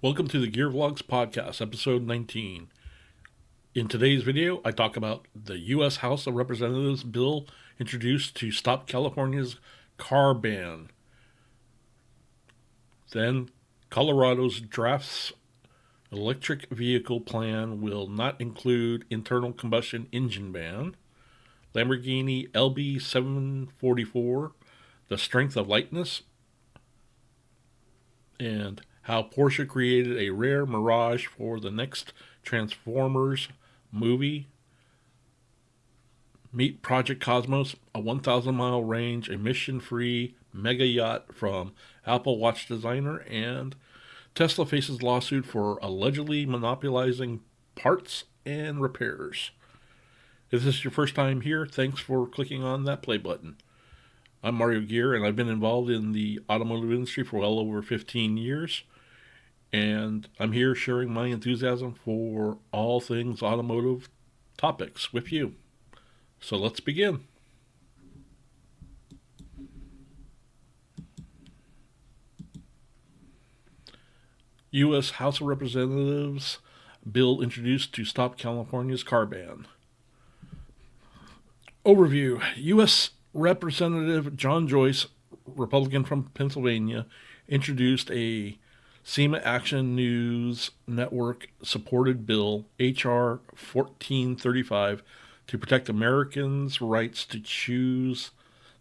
Welcome to the gearvlogz podcast, episode 19. In today's video, I talk about the U.S. House of Representatives bill introduced to stop California's car ban. Then, Colorado's draft's electric vehicle plan will not include internal combustion engine ban. Lamborghini LB744, the strength of lightness. And how Porsche created a rare Mirage for the next Transformers movie. Meet Project Cosmos, a 1,000-mile range, emission-free mega yacht from Apple Watch designer, and Tesla faces lawsuit for allegedly monopolizing parts and repairs. If this is your first time here, thanks for clicking on that play button. I'm Mario Gear, and I've been involved in the automotive industry for well over 15 years. And I'm here sharing my enthusiasm for all things automotive topics with you. So let's begin. U.S. House of Representatives bill introduced to stop California's car ban. Overview. U.S. Representative John Joyce, Republican from Pennsylvania, introduced a SEMA Action News Network supported bill, H.R. 1435, to protect Americans' rights to choose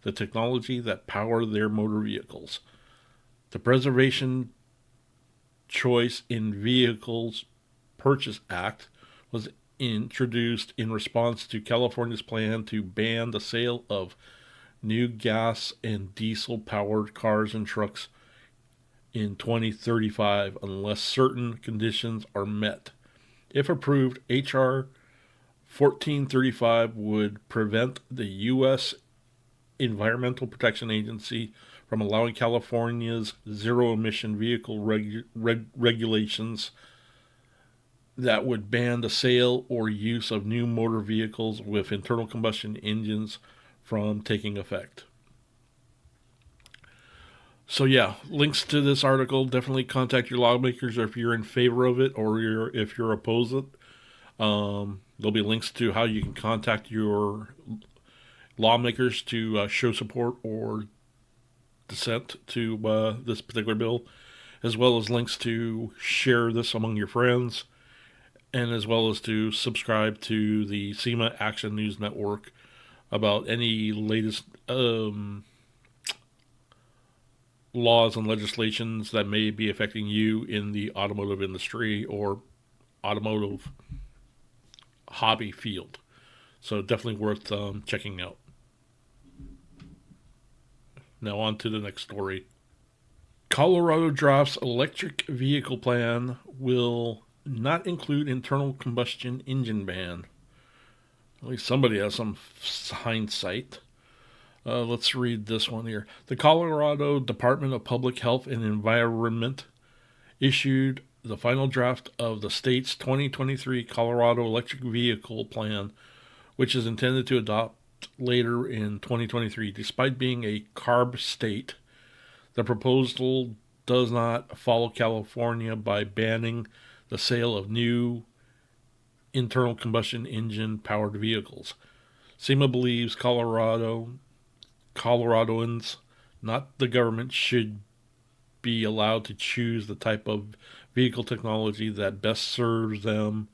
the technology that power their motor vehicles. The Preservation Choice in Vehicles Purchase Act was introduced in response to California's plan to ban the sale of new gas and diesel-powered cars and trucks in 2035 unless certain conditions are met. If approved, H.R. 1435 would prevent the U.S. Environmental Protection Agency from allowing California's zero-emission vehicle regulations that would ban the sale or use of new motor vehicles with internal combustion engines from taking effect. So yeah, links to this article. Definitely contact your lawmakers if you're in favor of it or if you're opposed it. There'll be links to how you can contact your lawmakers to show support or dissent to this particular bill, as well as links to share this among your friends, and as well as to subscribe to the SEMA Action News Network about any latest laws and legislations that may be affecting you in the automotive industry or automotive hobby field. So definitely worth checking out. Now on to the next story. Colorado draft's electric vehicle plan will not include internal combustion engine ban. At least somebody has some hindsight. Let's read this one here. The Colorado Department of Public Health and Environment issued the final draft of the state's 2023 Colorado electric vehicle plan, which is intended to adopt later in 2023. Despite being a CARB state, the proposal does not follow California by banning the sale of new internal combustion engine powered vehicles. SEMA believes Coloradoans, not the government, should be allowed to choose the type of vehicle technology that best serves them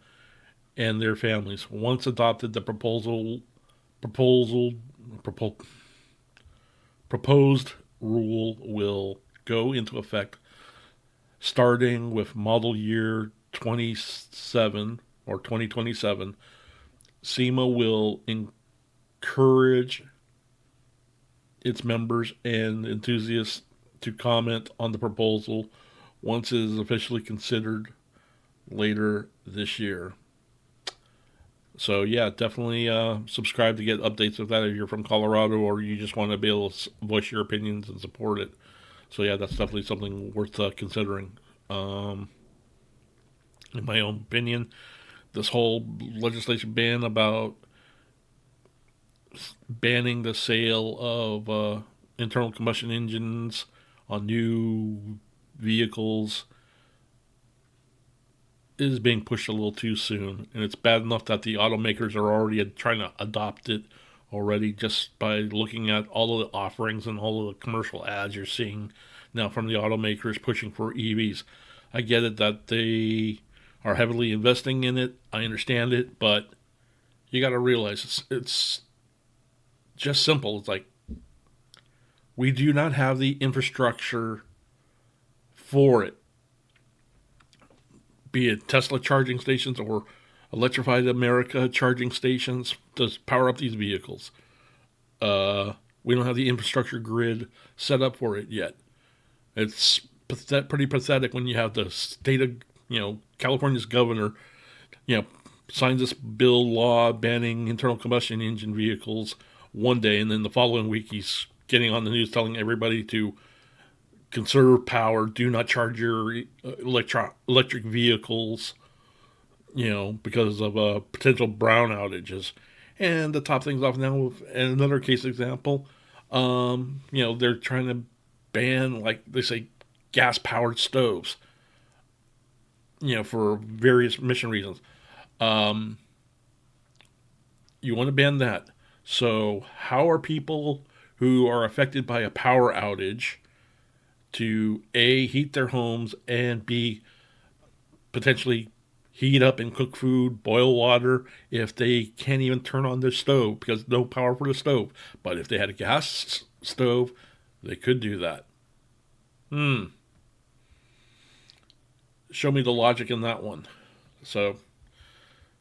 and their families. Once adopted, the proposed rule will go into effect starting with model year 27 or 2027. SEMA will encourage its members and enthusiasts to comment on the proposal once it is officially considered later this year. So yeah, definitely subscribe to get updates of that if you're from Colorado or you just want to be able to voice your opinions and support it. So yeah, that's definitely something worth considering. In my own opinion, this whole legislation ban about banning the sale of internal combustion engines on new vehicles is being pushed a little too soon, and it's bad enough that the automakers are already trying to adopt it already just by looking at all of the offerings and all of the commercial ads you're seeing now from the automakers pushing for EVs. I get it that they are heavily investing in it. I understand it, but you got to realize it's just simple. It's like we do not have the infrastructure for it, be it Tesla charging stations or Electrified America charging stations to power up these vehicles. We don't have the infrastructure grid set up for it yet. It's pretty pathetic when you have the state of, California's governor, signs this bill law banning internal combustion engine vehicles one day, and then the following week he's getting on the news telling everybody to conserve power, do not charge your electric vehicles, because of potential brown outages. And to top things off now with another case example, they're trying to ban, like they say, gas-powered stoves, for various mission reasons. You want to ban that. So how are people who are affected by a power outage to A, heat their homes, and B, potentially heat up and cook food, boil water, if they can't even turn on their stove because no power for the stove? But if they had a gas stove, they could do that. Show me the logic in that one. So,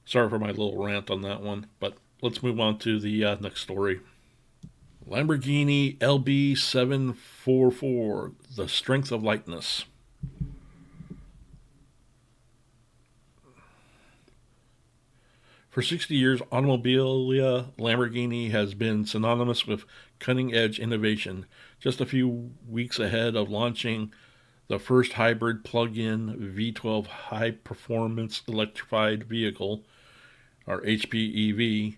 sorry for my little rant on that one, but let's move on to the next story. Lamborghini LB744, the strength of lightness. For 60 years, Automobilia Lamborghini has been synonymous with cutting-edge innovation. Just a few weeks ahead of launching the first hybrid plug-in V12 high-performance electrified vehicle, or HPEV,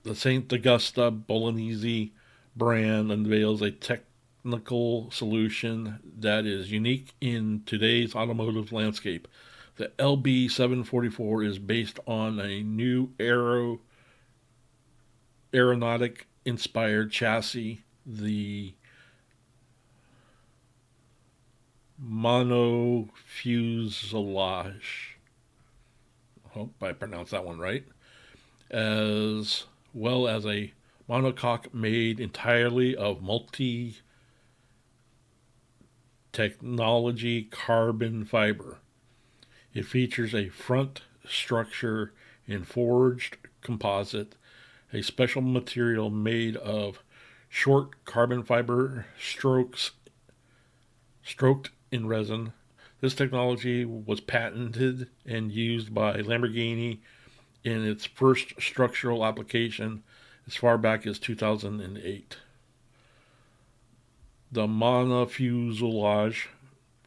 the St. Augusta Bolognese brand unveils a technical solution that is unique in today's automotive landscape. The LB744 is based on a new aeronautic-inspired chassis, the monofuselage. Hope I pronounced that one right. As well as a monocoque made entirely of multi-technology carbon fiber. It features a front structure in forged composite, a special material made of short carbon fiber stroked in resin. This technology was patented and used by Lamborghini in its first structural application as far back as 2008. The monofuselage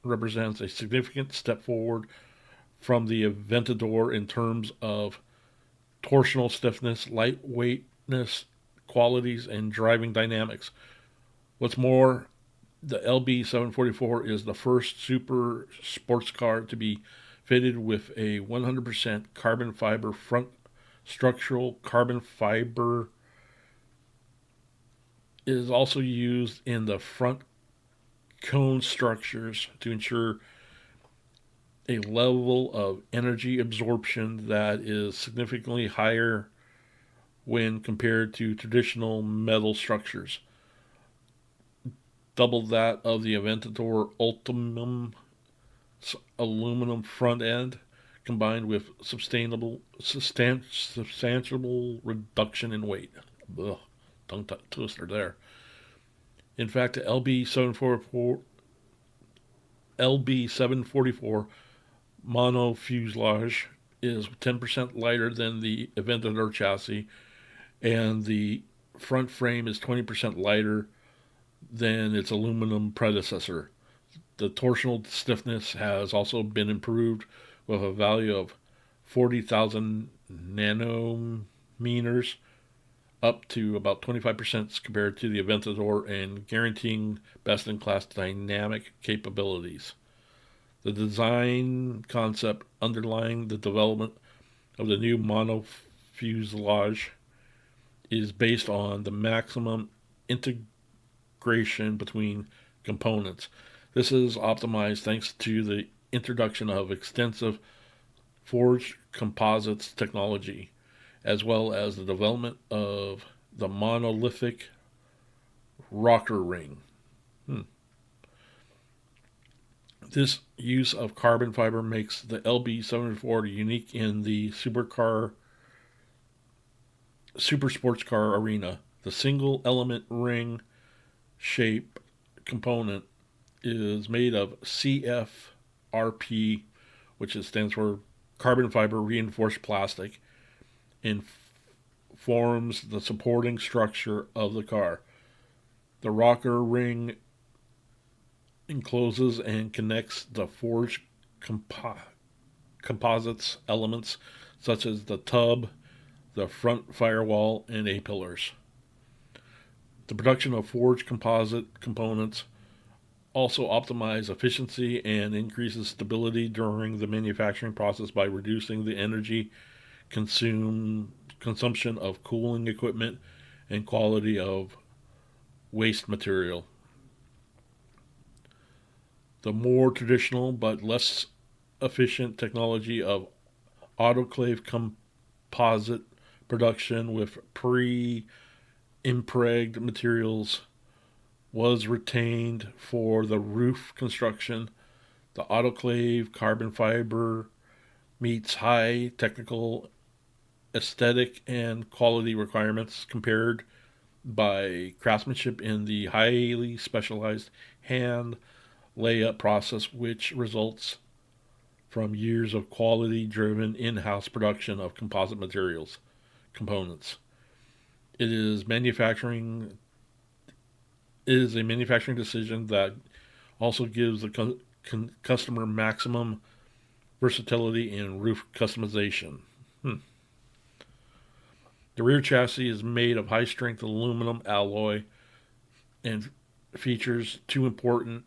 represents a significant step forward from the Aventador in terms of torsional stiffness, lightweightness qualities, and driving dynamics. What's more, the LB744 is the first super sports car to be fitted with a 100% carbon fiber front structural. Carbon fiber is also used in the front cone structures to ensure a level of energy absorption that is significantly higher when compared to traditional metal structures. Double that of the Aventador Ultimum aluminum front end, combined with substantial reduction in weight. Ugh, tongue twister there. In fact, the LB744 monofuselage is 10% lighter than the Aventador chassis, and the front frame is 20% lighter than its aluminum predecessor. The torsional stiffness has also been improved with a value of 40,000 nanometers, up to about 25% compared to the Aventador, and guaranteeing best-in-class dynamic capabilities. The design concept underlying the development of the new monofuselage is based on the maximum integration between components. This is optimized thanks to the introduction of extensive forged composites technology, as well as the development of the monolithic rocker ring. This use of carbon fiber makes the LB744 unique in the super sports car arena. The single element ring shape component is made of CFRP, which stands for carbon fiber reinforced plastic, and forms the supporting structure of the car. The rocker ring encloses and connects the forged composites elements such as the tub, the front firewall, and A-pillars. The production of forged composite components also optimize efficiency and increases stability during the manufacturing process by reducing the energy consumption of cooling equipment and quality of waste material. The more traditional but less efficient technology of autoclave composite production with pre-impregned materials was retained for the roof construction. The autoclave carbon fiber meets high technical, aesthetic, and quality requirements compared by craftsmanship in the highly specialized hand layup process, which results from years of quality-driven in-house production of composite materials components. It is a manufacturing decision that also gives the customer maximum versatility in roof customization. The rear chassis is made of high-strength aluminum alloy and features two important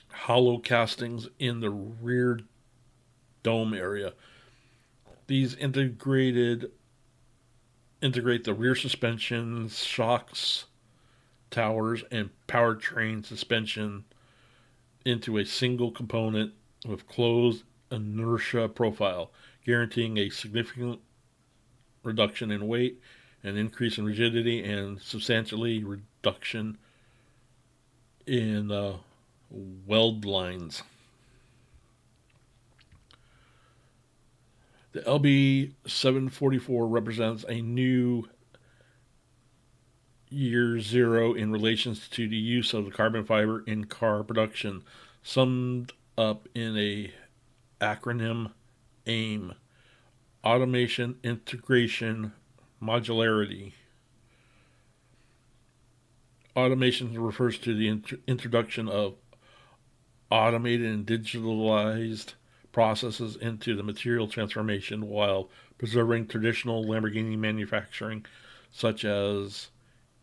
hollow castings in the rear dome area. These integrate the rear suspension, shocks, towers, and powertrain suspension into a single component with closed inertia profile, guaranteeing a significant reduction in weight, an increase in rigidity, and substantially reduction in weld lines. The LB744 represents a new year zero in relation to the use of the carbon fiber in car production, summed up in a acronym AIM: automation, integration, modularity. Automation refers to the introduction of automated and digitalized processes into the material transformation while preserving traditional Lamborghini manufacturing, such as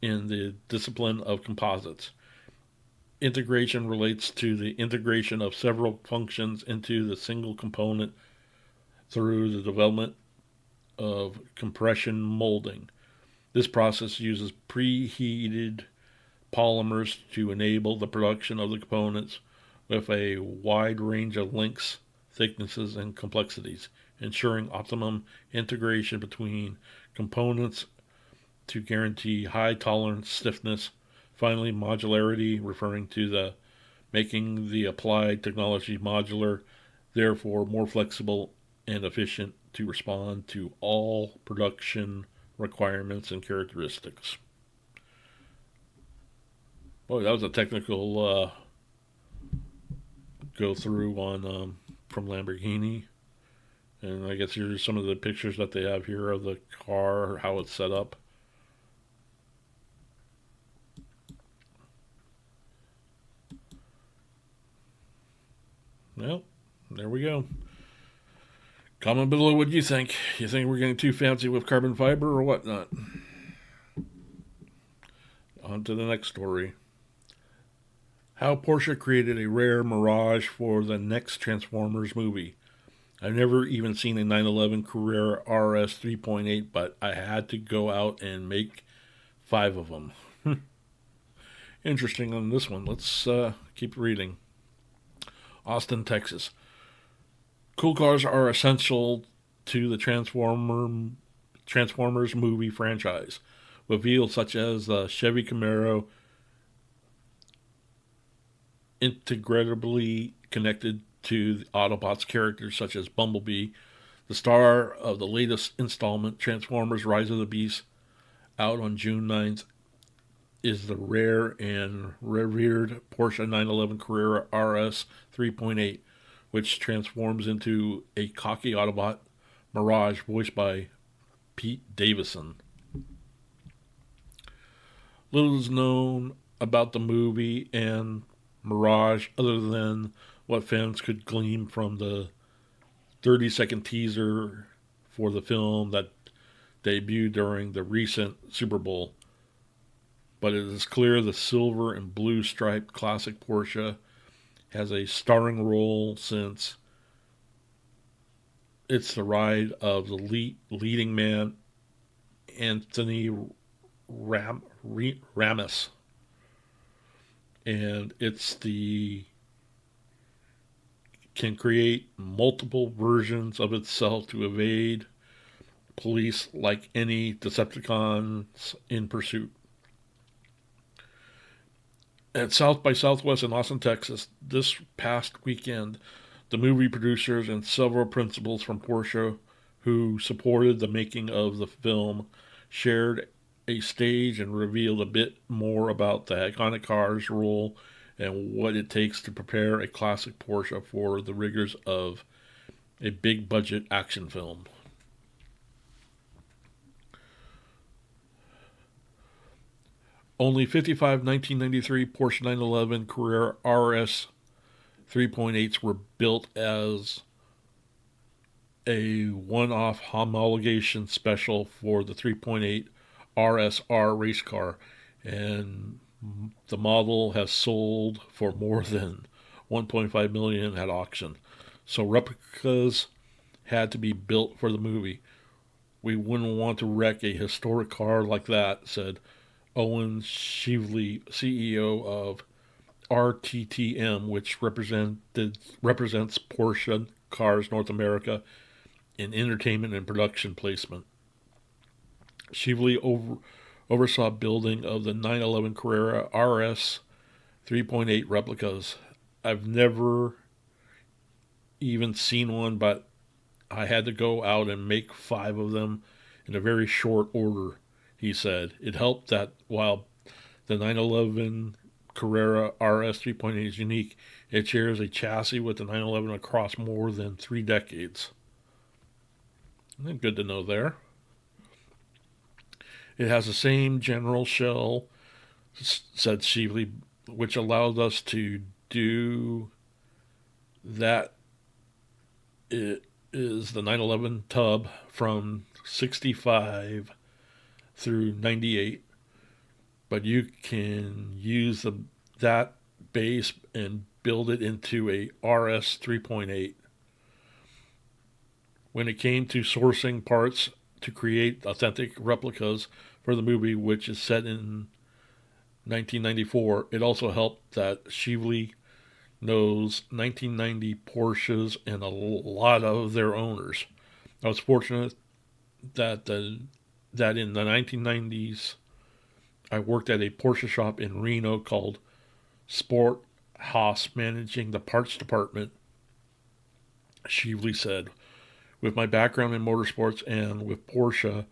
in the discipline of composites. Integration relates to the integration of several functions into the single component through the development of compression molding. This process uses preheated polymers to enable the production of the components with a wide range of lengths, thicknesses, and complexities, ensuring optimum integration between components to guarantee high tolerance stiffness. Finally, modularity, referring to the making the applied technology modular, therefore more flexible and efficient to respond to all production requirements and characteristics. Boy, that was a technical go through on from Lamborghini. And I guess here's some of the pictures that they have here of the car, how it's set up. Well, there we go. Comment below what you think. You think we're getting too fancy with carbon fiber or whatnot? On to the next story. How Porsche created a rare Mirage for the next Transformers movie. I've never even seen a 911 Carrera RS 3.8, but I had to go out and make 5 of them. Interesting on this one. Let's keep reading. Austin, Texas. Cool cars are essential to the Transformers movie franchise, with vehicles such as the Chevy Camaro integrably connected to the Autobots characters such as Bumblebee. The star of the latest installment, Transformers Rise of the Beast, out on June 9th, is the rare and revered Porsche 911 Carrera RS 3.8, which transforms into a cocky Autobot Mirage voiced by Pete Davidson. Little is known about the movie and Mirage other than what fans could glean from the 30-second teaser for the film that debuted during the recent Super Bowl. But it is clear the silver and blue striped classic Porsche has a starring role since it's the ride of the leading man, Anthony Ramis. And can create multiple versions of itself to evade police like any Decepticons in pursuit. At South by Southwest in Austin, Texas, this past weekend, the movie producers and several principals from Porsche who supported the making of the film shared a stage and revealed a bit more about the iconic car's role and what it takes to prepare a classic Porsche for the rigors of a big budget action film. Only 55 1993 Porsche 911 Carrera RS 3.8s were built as a one-off homologation special for the 3.8 RSR race car, and the model has sold for more than 1.5 million at auction. So replicas had to be built for the movie. We wouldn't want to wreck a historic car like that, said Owen Shively, CEO of RTTM, which represents Porsche Cars North America in entertainment and production placement. Shively oversaw building of the 911 Carrera RS 3.8 replicas. I've never even seen one, but I had to go out and make 5 of them in a very short order, he said. It helped that while the 911 Carrera RS 3.8 is unique, it shares a chassis with the 911 across more than 3 decades. Good to know there. It has the same general shell, said Shively, which allowed us to do that. It is the 911 tub from 65 through 98, but you can use that base and build it into a RS 3.8. When it came to sourcing parts to create authentic replicas for the movie, which is set in 1994, it also helped that Shively knows 1990 Porsches and a lot of their owners. I was fortunate that in the 1990s, I worked at a Porsche shop in Reno called Sport Haas, managing the parts department. Shively said, with my background in motorsports and with Porsche,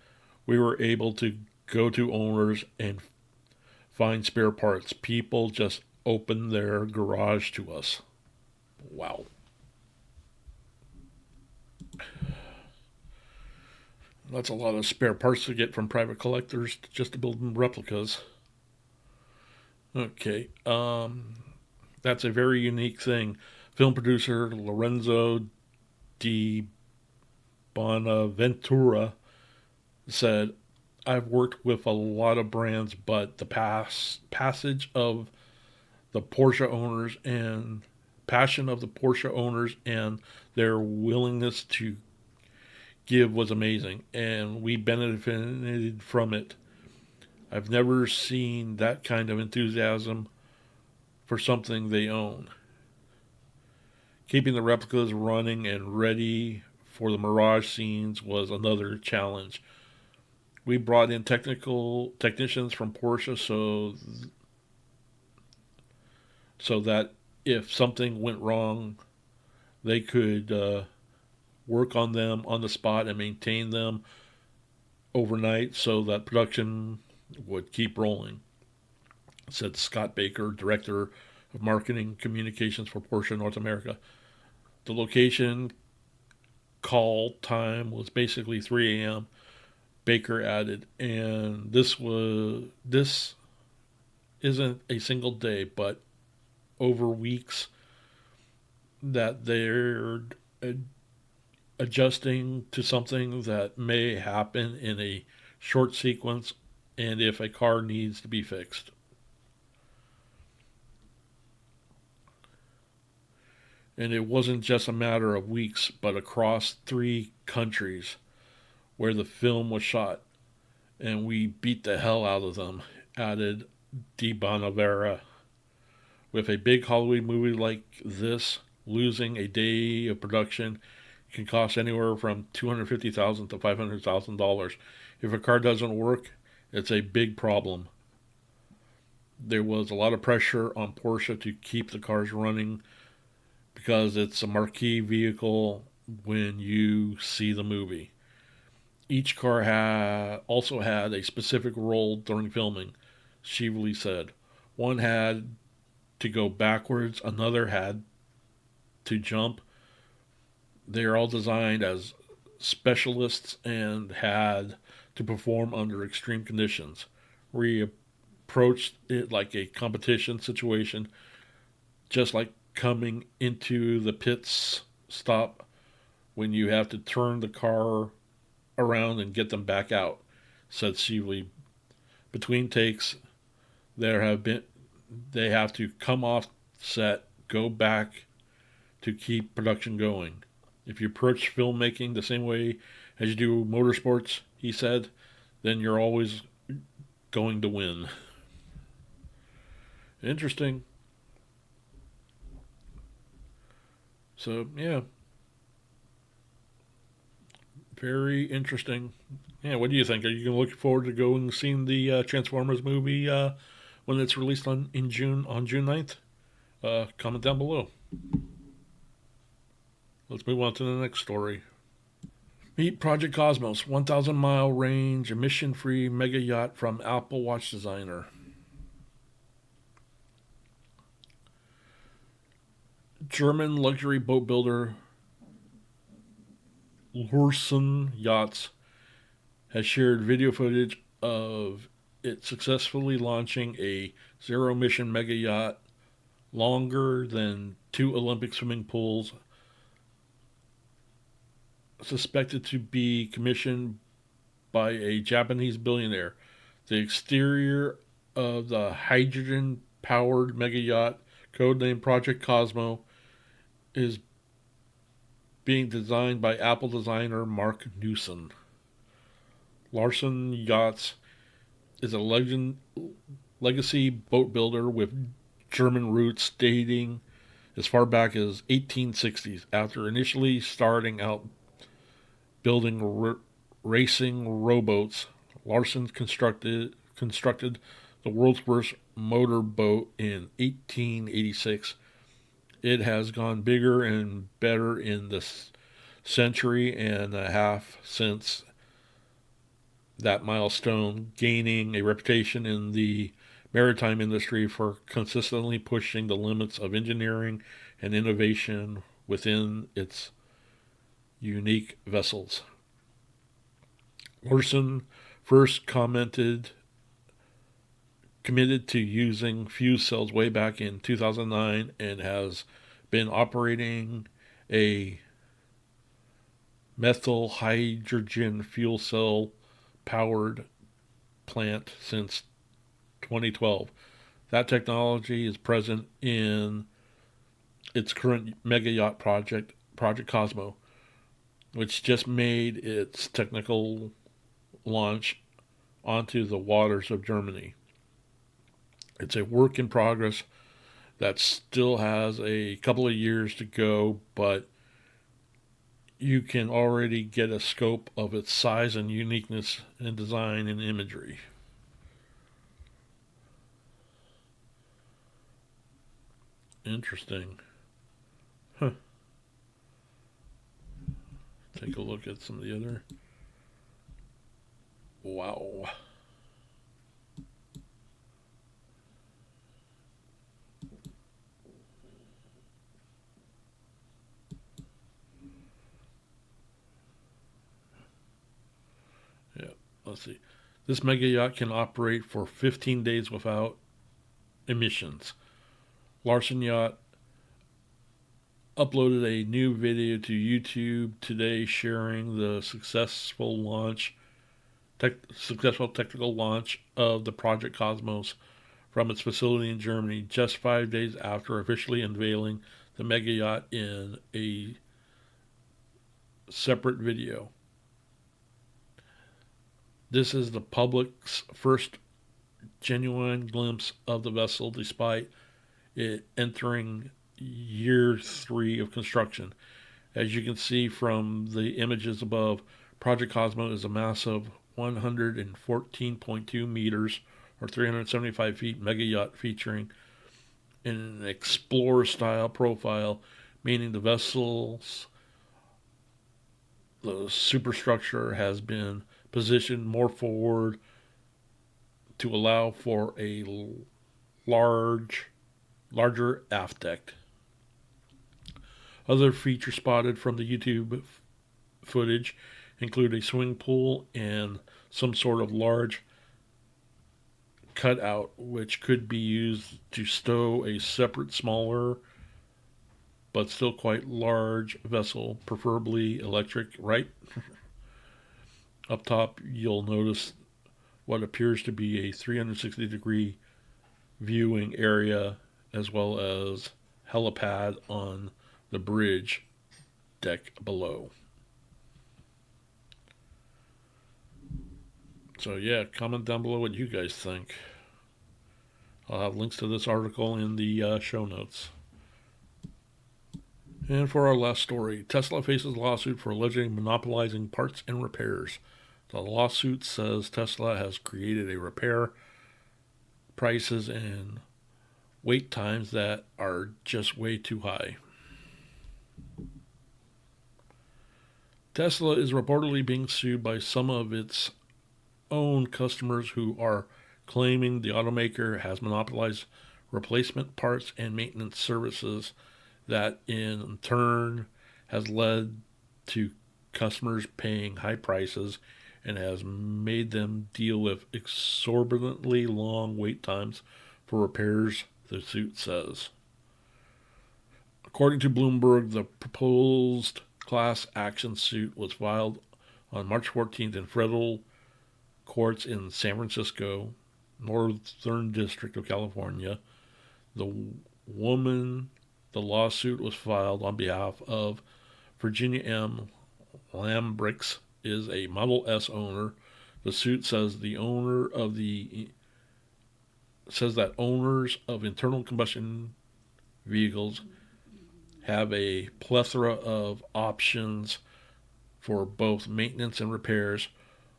we were able to go to owners and find spare parts. People just opened their garage to us. Wow. That's a lot of spare parts to get from private collectors just to build replicas. Okay, that's a very unique thing. Film producer Lorenzo Di Bonaventura said, I've worked with a lot of brands, but the passage of the Porsche owners and passion of the Porsche owners and their willingness to give was amazing, and we benefited from it. I've never seen that kind of enthusiasm for something they own. Keeping the replicas running and ready for the Mirage scenes was another challenge. We brought in technical technicians from Porsche so that if something went wrong, they could work on them on the spot and maintain them overnight so that production would keep rolling, said Scott Baker, director of marketing communications for Porsche North America. The location call time was basically 3 a.m. Baker added, and this isn't a single day, but over weeks that they're adjusting to something that may happen in a short sequence, and if a car needs to be fixed. And it wasn't just a matter of weeks, but across 3 countries where the film was shot, and we beat the hell out of them, added Di Bonavera. With a big Hollywood movie like this, losing a day of production can cost anywhere from $250,000 to $500,000. If a car doesn't work, it's a big problem. There was a lot of pressure on Porsche to keep the cars running because it's a marquee vehicle when you see the movie. Each car also had a specific role during filming, Shively said. One had to go backwards, another had to jump. They are all designed as specialists and had to perform under extreme conditions. We approached it like a competition situation, just like coming into the pits stop when you have to turn the car around and get them back out, said Shively. Between takes, they have to come off set, go back to keep production going. If you approach filmmaking the same way as you do motorsports, he said, then you're always going to win. Interesting. So, yeah. Very interesting. Yeah, what do you think? Are you going to look forward to going and seeing the Transformers movie when it's released on June 9th? Comment down below. Let's move on to the next story. Meet Project Cosmos, 1,000-mile range, emission-free mega yacht from Apple Watch designer. German luxury boat builder Lursen Yachts has shared video footage of it successfully launching a zero-emission mega yacht longer than 2 Olympic swimming pools, suspected to be commissioned by a Japanese billionaire. The exterior of the hydrogen-powered mega yacht, codenamed Project Cosmo, is being designed by Apple designer Mark Newson. Larson Yachts is a legacy boat builder with German roots dating as far back as 1860s. After initially starting out building racing rowboats, Larson constructed the world's first motorboat in 1886. It has gone bigger and better in the century and a half since that milestone, gaining a reputation in the maritime industry for consistently pushing the limits of engineering and innovation within its unique vessels. Larson first committed to using fuse cells way back in 2009 and has been operating a methyl hydrogen fuel cell powered plant since 2012. That technology is present in its current mega yacht project, Project Cosmo, which just made its technical launch onto the waters of Germany. It's a work in progress that still has a couple of years to go, but you can already get a scope of its size and uniqueness in design and imagery. Interesting. Huh. Take a look at some of the other. Wow. Yeah, let's see. This mega yacht can operate for 15 days without emissions. Larson Yacht uploaded a new video to YouTube today sharing the successful technical launch of the Project Cosmos from its facility in Germany just 5 days after officially unveiling the mega yacht in a separate video. This is the public's first genuine glimpse of the vessel despite it entering year 3 of construction. As you can see from the images above, Project Cosmo is a massive 114.2 meters or 375 feet mega yacht featuring an explorer style profile, meaning the superstructure has been positioned more forward to allow for a larger aft deck. Other features spotted from the YouTube footage include a swimming pool and some sort of large cutout which could be used to stow a separate smaller but still quite large vessel, preferably electric, right? Up top you'll notice what appears to be a 360-degree viewing area as well as helipad on the bridge deck below. So yeah, comment down below what you guys think. I'll have links to this article in the show notes. And for our last story, Tesla faces lawsuit for allegedly monopolizing parts and repairs. The lawsuit says Tesla has created a repair prices and wait times that are just way too high. Tesla is reportedly being sued by some of its own customers who are claiming the automaker has monopolized replacement parts and maintenance services that in turn has led to customers paying high prices and has made them deal with exorbitantly long wait times for repairs, the suit says. According to Bloomberg, the proposed class action suit was filed on March 14th in federal courts in San Francisco, Northern District of California. The lawsuit was filed on behalf of Virginia M. Lambrix, is a Model S owner. The suit says that owners of internal combustion vehicles have a plethora of options for both maintenance and repairs.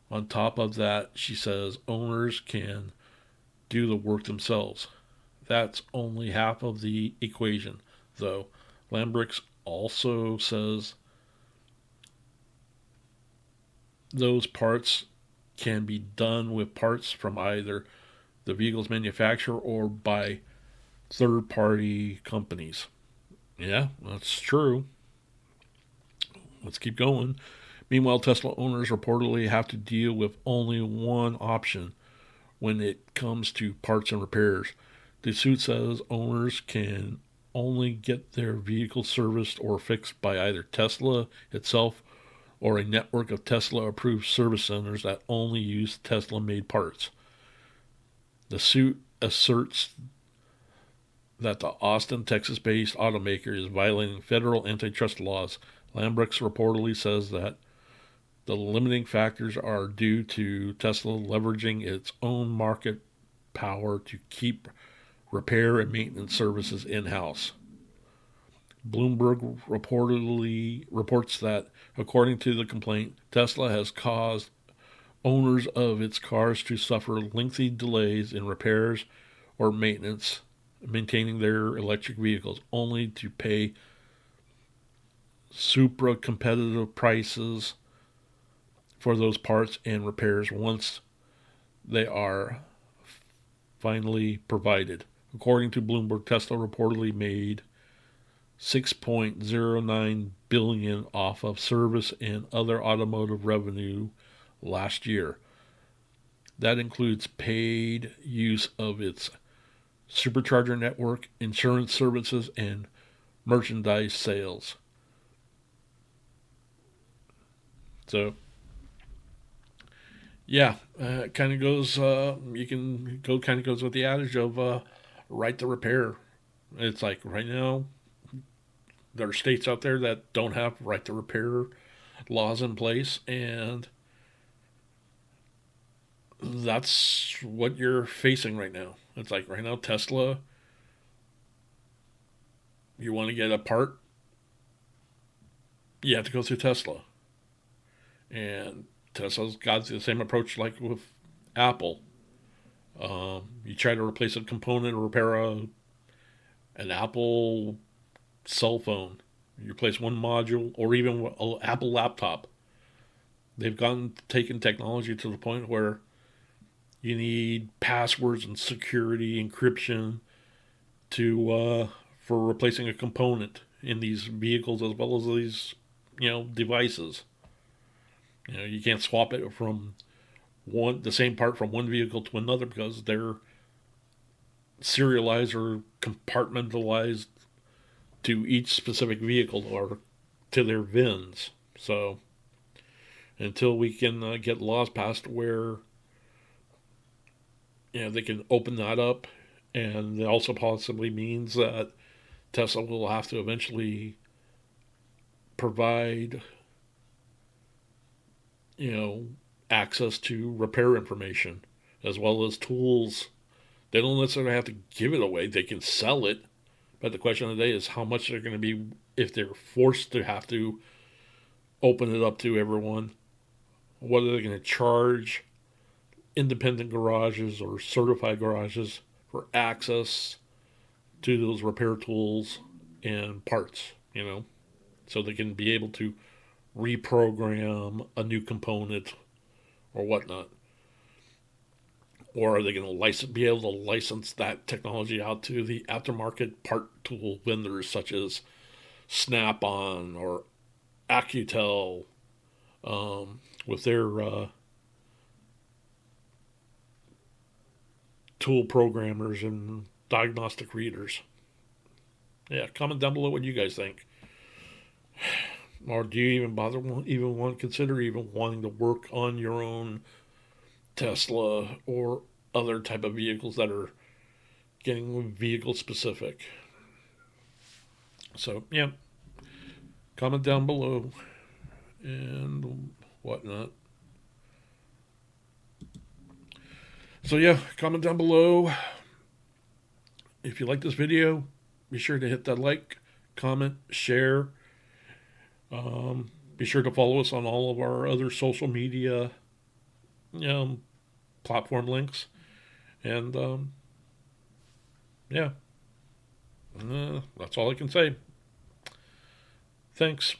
On top of that, she says owners can do the work themselves. That's only half of the equation, though. Lambrix also says those parts can be done with parts from either the vehicle's manufacturer or by third-party companies. Yeah, that's true. Let's keep going. Meanwhile, Tesla owners reportedly have to deal with only one option when it comes to parts and repairs. The suit says owners can only get their vehicle serviced or fixed by either Tesla itself or a network of Tesla-approved service centers that only use Tesla-made parts. The suit asserts that the Austin, Texas-based automaker is violating federal antitrust laws. Lambrooks reportedly says that the limiting factors are due to Tesla leveraging its own market power to keep repair and maintenance services in-house. Bloomberg reportedly reports that, according to the complaint, Tesla has caused owners of its cars to suffer lengthy delays in repairs or maintenance, maintaining their electric vehicles, only to pay super competitive prices for those parts and repairs once they are finally provided. According to Bloomberg, Tesla reportedly made $6.09 billion off of service and other automotive revenue last year. That includes paid use of its supercharger network, insurance services, and merchandise sales. So, yeah, kind of goes. You can go. Kind of goes with the adage of right to repair. It's like right now there are states out there that don't have right to repair laws in place, and that's what you're facing right now. It's like right now, Tesla, you want to get a part, you have to go through Tesla. And Tesla's got the same approach like with Apple. You try to replace a component or repair an Apple cell phone, you replace one module, or even an Apple laptop. They've taken technology to the point where you need passwords and security encryption to for replacing a component in these vehicles as well as these devices. You can't swap it from the same part from one vehicle to another because they're serialized or compartmentalized to each specific vehicle or to their VINs. So until we can get laws passed where they can open that up, and it also possibly means that Tesla will have to eventually provide access to repair information as well as tools. They don't necessarily have to give it away. They can sell it. But the question of the day is how much they're going to be if they're forced to have to open it up to everyone. What are they going to charge independent garages or certified garages for access to those repair tools and parts, so they can be able to reprogram a new component or whatnot? Or are they going to be able to license that technology out to the aftermarket part tool vendors such as Snap-on or Accutel with their tool programmers and diagnostic readers? Yeah, comment down below what you guys think. Or do you even consider even wanting to work on your own Tesla or other type of vehicles that are getting vehicle specific? So yeah, comment down below and whatnot. So yeah, comment down below. If you like this video, be sure to hit that like, comment, share. Be sure to follow us on all of our other social media platform links. And yeah, that's all I can say. Thanks.